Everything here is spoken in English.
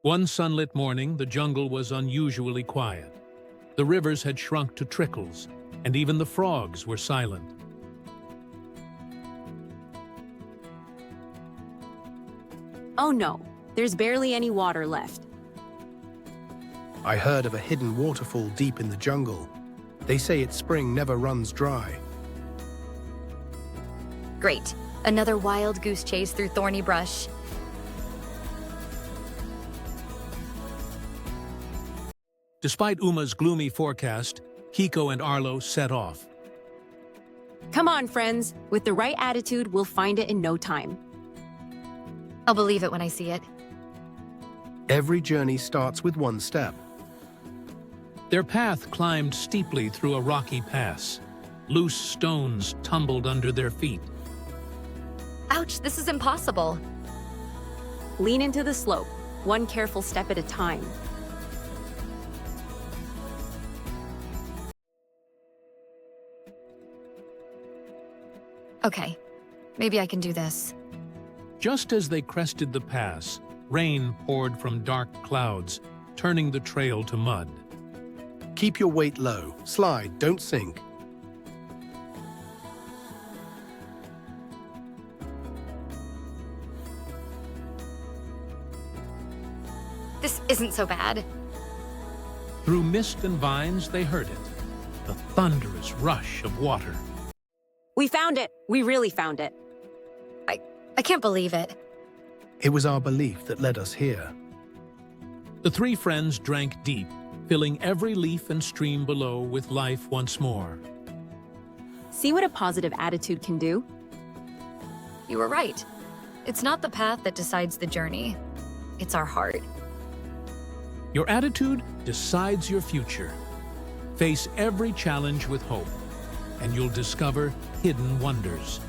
One sunlit morning, the jungle was unusually quiet. The rivers had shrunk to trickles, and even the frogs were silent. Oh no, there's barely any water left. I heard of a hidden waterfall deep in the jungle. They say its spring never runs dry. Great. Another wild goose chase through thorny brush. Despite Uma's gloomy forecast, Kiko and Arlo set off. Come on, friends. With the right attitude, we'll find it in no time. I'll believe it when I see it. Every journey starts with one step. Their path climbed steeply through a rocky pass. Loose stones tumbled under their feet. Ouch, this is impossible. Lean into the slope, one careful step at a time. Okay, maybe I can do this. Just as they crested the pass, rain poured from dark clouds, turning the trail to mud. Keep your weight low. Slide, don't sink. This isn't so bad. Through mist and vines, they heard it, the thunderous rush of water. We found it. We really found it. I can't believe it. It was our belief that led us here. The three friends drank deep, filling every leaf and stream below with life once more. See what a positive attitude can do? You were right. It's not the path that decides the journey. It's our heart. Your attitude decides your future. Face every challenge with hope, and you'll discover hidden wonders.